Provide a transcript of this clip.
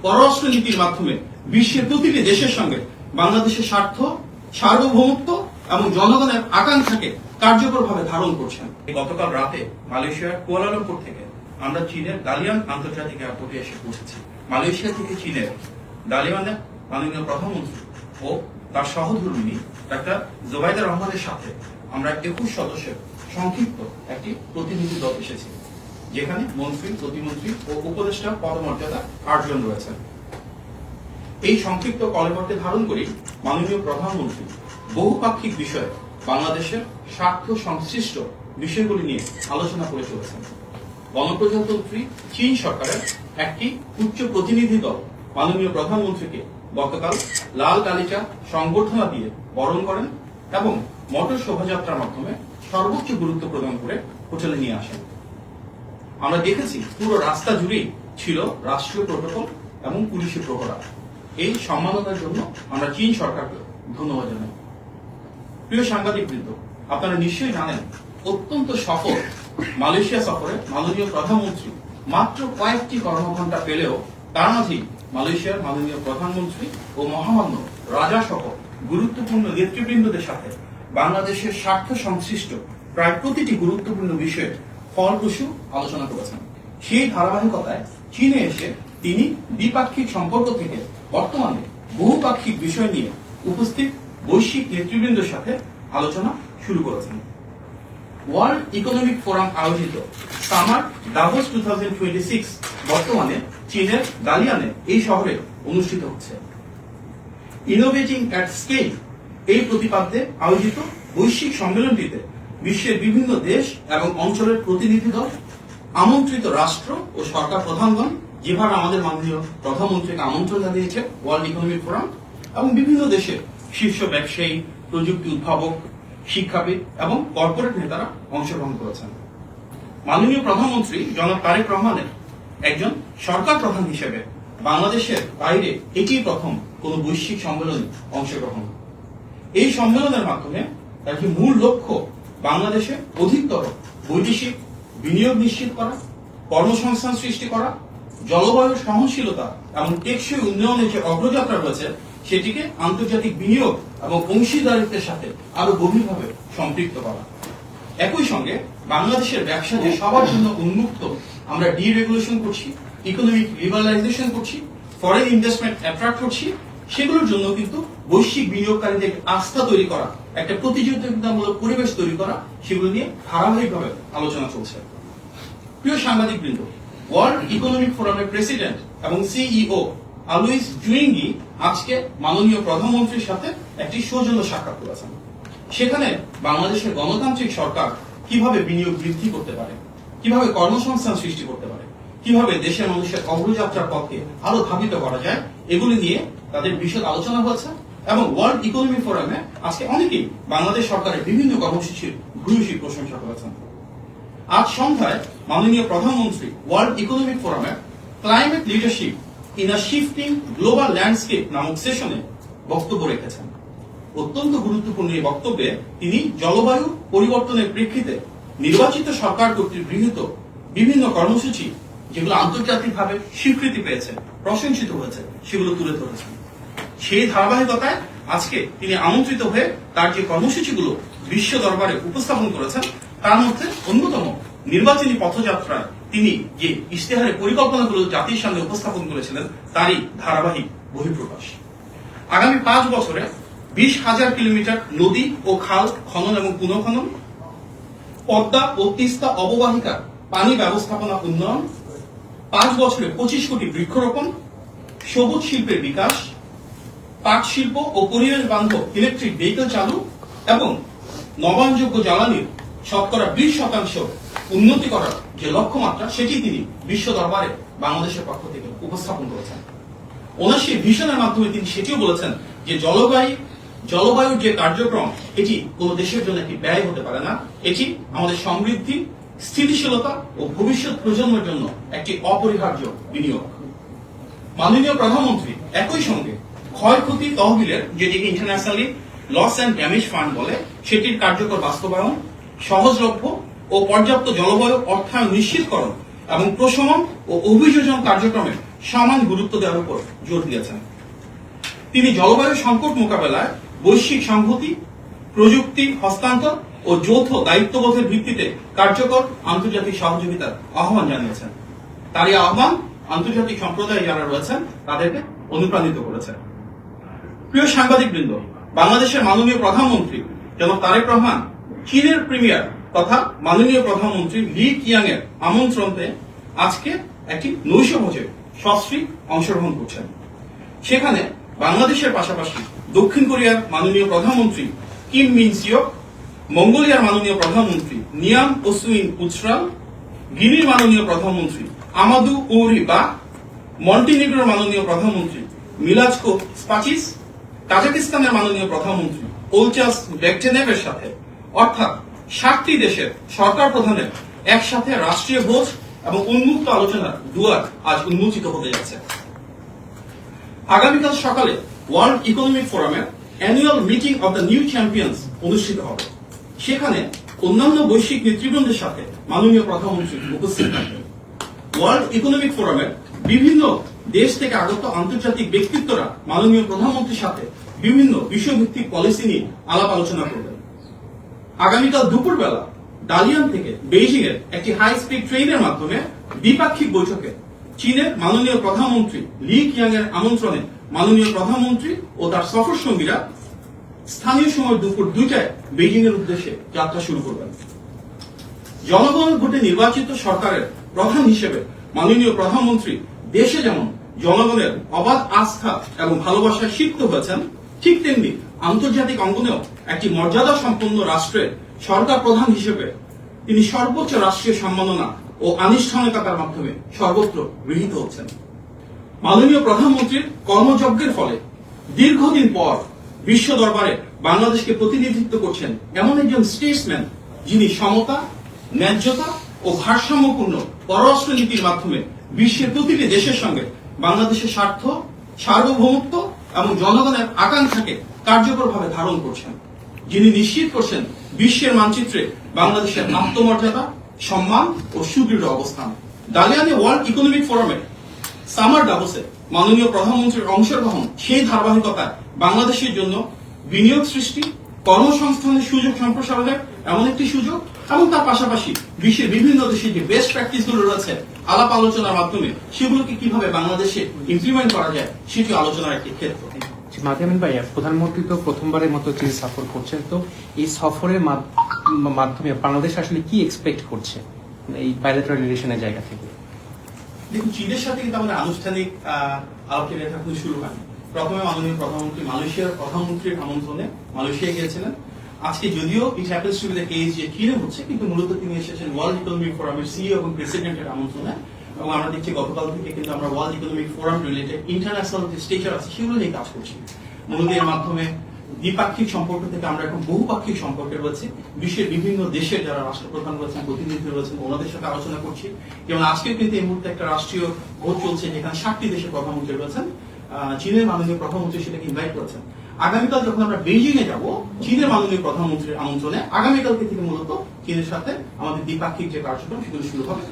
পররাষ্ট্র নীতির মাধ্যমে বিশ্বের প্রতিটি দেশের সঙ্গে বাংলাদেশের স্বার্থ, সার্বভৌমত্ব এবং জনগণের আকাঙ্ক্ষাকে কার্যকরভাবে ধারণ করছেন। গতকাল রাতে মালয়েশিয়ার কুয়ালালামপুর থেকে আমরা চীনের দালিয়ান আন্তর্জাতিক এয়ারপোর্টে এসে পৌঁছেছি। মালয়েশিয়া থেকে চীনের দালিয়ানের মাননীয় প্রধানমন্ত্রী ও তার সহধর্মিণী ডাক্তার জোবাইদা রহমানের সাথে আমরা 21 সদস্যের সংক্ষিপ্ত একটি প্রতিনিধি দল এসেছি, যেখানে মন্ত্রী, প্রতিমন্ত্রী ও উপদেষ্টা পদমর্যাদা 8 জন রয়েছেন। এই সংক্ষিপ্ত কলেবরকে ধারণ করে মাননীয় প্রধানমন্ত্রী বহুপাক্ষিক বিষয়ে বাংলাদেশের স্বার্থ সংশ্লিষ্ট বিষয়গুলি নিয়ে আলোচনা করে চলেছেন। গণপ্রজাতন্ত্রী চীন সরকারের একটি উচ্চ প্রতিনিধি দল মাননীয় প্রধানমন্ত্রীকে গতকাল লাল গালিচা সংবর্ধনা দিয়ে বরণ করেন এবং মোটর শোভাযাত্রার মাধ্যমে সর্বোচ্চ গুরুত্ব প্রদান করে হোটেলে নিয়ে আসেন। আমরা দেখেছি পুরো রাস্তা জুড়েই ছিল রাষ্ট্রীয় প্রোটোকল এবং পুলিশের প্রহরা। এই সম্মাননার জন্য আমরা চীন সরকারকে ধন্যবাদ জানাই। প্রিয় সাংবাদিকবৃন্দ, আপনারা নিশ্চয়ই জানেন অত্যন্ত সফল মালয়েশিয়া সফরে মাননীয় প্রধানমন্ত্রী মাত্র কয়েকটি কর্মঘণ্টা পেলেও তার মাঝেই মালয়েশিয়ার মাননীয় প্রধানমন্ত্রী ও মহামান্য রাজা সহ গুরুত্বপূর্ণ নেতৃবৃন্দদের সাথে বাংলাদেশের স্বার্থ সংশ্লিষ্ট প্রায় প্রতিটি গুরুত্বপূর্ণ বিষয়ে ফলপ্রসূ আলোচনা করেছেন। সেই ধারাবাহিকতায় চীনে এসে তিনি দ্বিপাক্ষিক সম্পর্ক থেকে বর্তমানে বহুপাক্ষিক বিষয় নিয়ে উপস্থিত বৈশ্বিক নেতৃবৃন্দের সাথে আলোচনা শুরু করেছেন। ওয়ার্ল্ড ইকোনমিক ফোরাম আয়োজিত সামার দাভোস 2026 বর্তমানে চীনের দালিয়ানে এই শহরে অনুষ্ঠিত হচ্ছে। ইনোভেটিং অ্যাট স্কেল এই প্রতিপাদ্যে আয়োজিত বৈশ্বিক সম্মেলনটিতে বিশ্বের বিভিন্ন দেশ এবং অঞ্চলের প্রতিনিধি দল, আমন্ত্রিত রাষ্ট্র ও সরকার প্রধানগণ, যেভাবে আমাদের মাননীয় প্রধানমন্ত্রীকে আমন্ত্রণ জানিয়েছে ওয়ার্ল্ড ইকোনমিক ফোরাম, এবং বিভিন্ন দেশের শীর্ষ ব্যবসায়ী, প্রযুক্তি উদ্ভাবক, শিক্ষাবিদ এবং কর্পোরেট নেতারা অংশগ্রহণ করেছেন। মাননীয় প্রধানমন্ত্রী জনাব তারেক রহমানের একজন সরকার প্রধান হিসেবে বাংলাদেশের বাইরে এটিই প্রথম কোন বৈশ্বিক সম্মেলনে অংশগ্রহণ। এই সম্মেলনের মাধ্যমে তার যে মূল লক্ষ্য বাংলাদেশে অধিকতর বৈদেশিক বিনিয়োগ নিশ্চিত করা, কর্মসংস্থান সৃষ্টি করা, জলবায়ু সহনশীলতা এবং টেকসই উন্নয়নের যে অগ্রযাত্রা রয়েছে সেটিকে আন্তর্জাতিক বিনিয়োগ এবং অংশীদারিত্বের সাথে আরো গভীরভাবে সম্পৃক্ত করা। একই সঙ্গে বাংলাদেশের ব্যবসা যে সবার জন্য উন্মুক্ত, আমরা ডিরেগুলেশন করছি, ইকোনমিক লিবারালাইজেশন করছি, ফরেন ইনভেস্টমেন্ট অ্যাট্রাক্ট করছি, সেগুলোর জন্য কিন্তু বৈশ্বিক বিনিয়োগকারীদের আস্থা তৈরি করা, একটা প্রতিযোগিতামূলক পরিবেশ তৈরি করা, সেগুলো নিয়ে ধারাবাহিকভাবে আলোচনা চলছে। প্রিয় সাংবাদিকবৃন্দ, ওয়ার্ল্ড ইকোনমিক ফোরামের প্রেসিডেন্ট এবং সিইও আলুইস জুইঙ্গি আজকে মাননীয় প্রধানমন্ত্রীর সাথে একটি সৌজন্য সাক্ষাৎ করেছেন। সেখানে বাংলাদেশের গণতান্ত্রিক সরকার কিভাবে বিনিয়োগ বৃদ্ধি করতে পারে, কিভাবে কর্মসংস্থান সৃষ্টি করতে পারে, কিভাবে দেশের মানুষের অগ্রযাত্রার পথে আরো ধাবিত করা যায়, এগুলি নিয়ে তাদের বিশদ আলোচনা হয়েছে। এবং ওয়ার্ল্ড ইকোনমিক ফোরামে আজকে অনেকেই বাংলাদেশ সরকারের বিভিন্ন কর্মসূচির ভূয়সী প্রশংসা করেছেন। আজ সন্ধ্যায় মাননীয় প্রধানমন্ত্রী ওয়ার্ল্ড ইকোনমিক ফোরামের climate leadership in a shifting global landscape নামক সেশনে বক্তব্য রেখেছেন। অত্যন্ত গুরুত্বপূর্ণ এই বক্তব্যে তিনি জলবায়ু পরিবর্তনের প্রেক্ষিতে নির্বাচিত সরকার কর্তৃক গৃহীত বিভিন্ন কর্মসূচি, যেগুলো আন্তর্জাতিকভাবে স্বীকৃতি পেয়েছে, প্রশংসিত হয়েছে, সেগুলো তুলে ধরেছেন। সেই ধারাবাহিকতায় আজকে তিনি আমন্ত্রিত হয়ে তার যে কর্মসূচিগুলো বিশ্ব দরবারে উপস্থাপন করেছেন, তার মধ্যে অন্যতম নির্বাচনী পথযাত্রায় তিনি যে ইশতেহারের পরিকল্পনাগুলো জাতির সামনে উপস্থাপন করেছিলেন, তারই ধারাবাহিক বহিঃপ্রকাশ। আগামী 5 বছরে 20,000 কিলোমিটার নদী ও খাল খনন এবং পুনঃখনন, পদ্মা ও তিস্তা অববাহিকার পানি ব্যবস্থাপনা উন্নয়ন, 5 বছরে 25 কোটি বৃক্ষরোপণ, সবুজ শিল্পের বিকাশ, পাট শিল্প ও পরিবেশ বান্ধব ইলেকট্রিক ভেহিকেল চালু এবং নবায়নযোগ্য জ্বালানির শতকরা 20% উন্নতি করার যে লক্ষ্যমাত্রা, সেটি তিনি বিশ্ব দরবারে বাংলাদেশের পক্ষ থেকে উপস্থাপন করেছেন। ওনার সেই ভিশনের মাধ্যমে তিনি সেটিও বলেছেন যে জলবায়ুর যে কার্যক্রম, এটি কোন দেশের জন্য একটি ব্যয় হতে পারে না, এটি আমাদের সমৃদ্ধি, স্থিতিশীলতা ও ভবিষ্যৎ প্রজন্মের জন্য একটি অপরিহার্য বিনিয়োগ। মাননীয় প্রধানমন্ত্রী একই সঙ্গে ক্ষয়ক্ষতি তহবিলের, যেটিকে internationally loss and damage fund বলে, সেটির কার্যকর বাস্তবায়ন, সহজলভ্য ও পর্যাপ্ত জলবায়ু অর্থায়ন নিশ্চিতকরণ এবং প্রশমন ও অভিযোজন কার্যক্রমের সমান গুরুত্ব দেওয়ার উপর জোর দিয়েছেন। তিনি জলবায়ু সংকট মোকাবেলায় বৈশ্বিক সংহতি, প্রযুক্তি হস্তান্তর ও যৌথ দায়িত্ববোধের ভিত্তিতে কার্যকর আন্তর্জাতিক সহযোগিতার আহ্বান জানিয়েছেন। তার এই আহ্বান আন্তর্জাতিক সম্প্রদায় যারা রয়েছেন তাদেরকে অনুপ্রাণিত করেছে। প্রিয় সাংবাদিকবৃন্দ, বাংলাদেশের মাননীয় প্রধানমন্ত্রী জনাব তারেক রহমান চীনের প্রিমিয়ার তথা মাননীয় প্রধানমন্ত্রী লি কিয়াং এর আমন্ত্রণে আজকে একটি নৈশভোজে সশ্রী অংশগ্রহণ করছেন। সেখানে বাংলাদেশের পাশাপাশি দক্ষিণ কোরিয়ার মাননীয় প্রধানমন্ত্রী কিম মিন সিওক, মঙ্গোলিয়ার মাননীয় প্রধানমন্ত্রী নিয়াম ওসুইন উচরাল, গিনির মাননীয় প্রধানমন্ত্রী আমাদু উরি বা, মন্টিনিগ্রোর মাননীয় প্রধানমন্ত্রী মিলাজকো স্পাচিস, কাজাকিস্তানের মাননীয় প্রধানমন্ত্রী ওলচাস বেকচেনেভের সাথে অর্থাৎ 7টি দেশের সরকার প্রধানের একসাথে রাষ্ট্রীয় ভোজ এবং উন্মুক্ত আলোচনার দুয়ার আজ উন্মোচিত হতে যাচ্ছে। আগামীকাল সকালে ওয়ার্ল্ড ইকোনমিক ফোরামের annual meeting of the new champions অনুষ্ঠিত হবে। সেখানে অন্যান্য বৈশ্বিক নেতৃবৃন্দের সাথে মাননীয় প্রধানমন্ত্রী উপস্থিত থাকবেন। ওয়ার্ল্ড ইকোনমিক ফোরামের বিভিন্ন দেশ থেকে আগত আন্তর্জাতিক ব্যক্তিত্বরা মাননীয় প্রধানমন্ত্রীর সাথে বিভিন্ন বিষয়ভিত্তিক পলিসি নিয়ে আলাপ আলোচনা করবেন। আগামীকাল দুপুরবেলা ডালিয়ান থেকে বেইজিং এর একটি হাই স্পিড ট্রেনের মাধ্যমে দ্বিপাক্ষিক বৈঠকে চীনের মাননীয় প্রধানমন্ত্রী লি কিয়াং এর আমন্ত্রণে মাননীয় প্রধানমন্ত্রী ও তার সফর সঙ্গীরা স্থানীয় সময় দুপুর 2টায় বেইজিং এর উদ্দেশ্যে যাত্রা শুরু করবেন। জনগণের ভোটে নির্বাচিত সরকারের প্রধান হিসেবে মাননীয় প্রধানমন্ত্রী দেশে যেমন জনগণের অবাধ আস্থা এবং ভালোবাসায় সিক্ত হয়েছেন, ঠিক তেমনি আন্তর্জাতিক অঙ্গনেও একটি মর্যাদা সম্পন্ন রাষ্ট্রের সরকার প্রধান হিসেবে তিনি সর্বোচ্চ রাষ্ট্রীয় সম্মাননা ও আনুষ্ঠানিকতার মাধ্যমে সর্বত্র গৃহীত হচ্ছেন। মাননীয় প্রধানমন্ত্রীর কর্মযজ্ঞের ফলে দীর্ঘদিন পর বিশ্ব দরবারে বাংলাদেশকে প্রতিনিধিত্ব করছেন এমন একজন স্টেটসম্যান যিনি সমতা, ন্যায্যতা ও ভারসাম্যপূর্ণ পররাষ্ট্র নীতির মাধ্যমে বিশ্বের প্রতিটি দেশের সঙ্গে বাংলাদেশের স্বার্থ, সার্বভৌমত্ব এবং জনগণের আকাঙ্ক্ষাকে কার্যকরভাবে ধারণ করছেন, যিনি নিশ্চিত করছেন বিশ্বের মানচিত্রে বাংলাদেশের আত্মমর্যাদা, সম্মান ও সুদৃঢ় অবস্থান। ডালিয়ানে ওয়ার্ল্ড ইকোনমিক ফোরামে সামার ডাভোসে মাননীয় প্রধানমন্ত্রীর অংশগ্রহণ সেই ধারাবাহিকতায় বাংলাদেশের জন্য বিনিয়োগ সৃষ্টি, কর্মসংস্থানের সুযোগ সম্প্রসারণের এমন একটি সুযোগ এবং তার পাশাপাশি বিশ্বের বিভিন্ন দেশে যে বেস্ট প্র্যাকটিস গুলো রয়েছে আলাপ আলোচনার মাধ্যমে সেগুলোকে কিভাবে বাংলাদেশে ইমপ্লিমেন্ট করা যায় সেটি আলোচনার একটি ক্ষেত্র। মাহমুদ ভাইয়া, প্রধানমন্ত্রী তো প্রথমবারের মতো চীন সফর করছেন, তো এই সফরের মাধ্যমে বাংলাদেশ আসলে কি এক্সপেক্ট করছে এই বাইলেটারাল রিলেশনের জায়গা থেকে? দেখুন, চীনের সাথে কিন্তু আমাদের আনুষ্ঠানিক আলোচনা এখন শুরু হয়নি। প্রথমে মাননীয় প্রধানমন্ত্রী মালয়েশিয়ার প্রধানমন্ত্রীর আমন্ত্রণে মালয়েশিয়া গিয়েছিলেন। আজকে যদিও it happens to B the case যে চীনে হচ্ছে, কিন্তু মূলত তিনি এসেছেন ওয়ার্ল্ড ইকোনমিক ফোরামের সিইও এবং প্রেসিডেন্টের আমন্ত্রণে। এবং আমরা দেখছি গতকাল থেকে কিন্তু আমরা world economic forum related international যে স্টেচার আছে সেগুলো নিয়ে কাজ করছি। মূলত এর মাধ্যমে দ্বিপাক্ষিক সম্পর্ক থেকে আমরা এখন বহুপাক্ষিক সম্পর্কে রয়েছে। বিশ্বের বিভিন্ন দেশের যারা রাষ্ট্রপ্রধান রয়েছেন, প্রতিনিধি রয়েছেন, ওনাদের সাথে আলোচনা করছি। যেমন আজকে কিন্তু এই মুহূর্তে একটা রাষ্ট্রীয় ভোট চলছে যেখানে 7টি দেশের প্রধানমন্ত্রী রয়েছেন। চীনের মাননীয় প্রধানমন্ত্রী সেটাকে ইনভাইট করেছেন। আগামীকাল যখন আমরা বেইজিং এ যাব চীনের মাননীয় প্রধানমন্ত্রীর আমন্ত্রণে, আগামীকালকে থেকে মূলত চীনের সাথে আমাদের দ্বিপাক্ষিক যে কার্যক্রম সেগুলো শুরু হবে।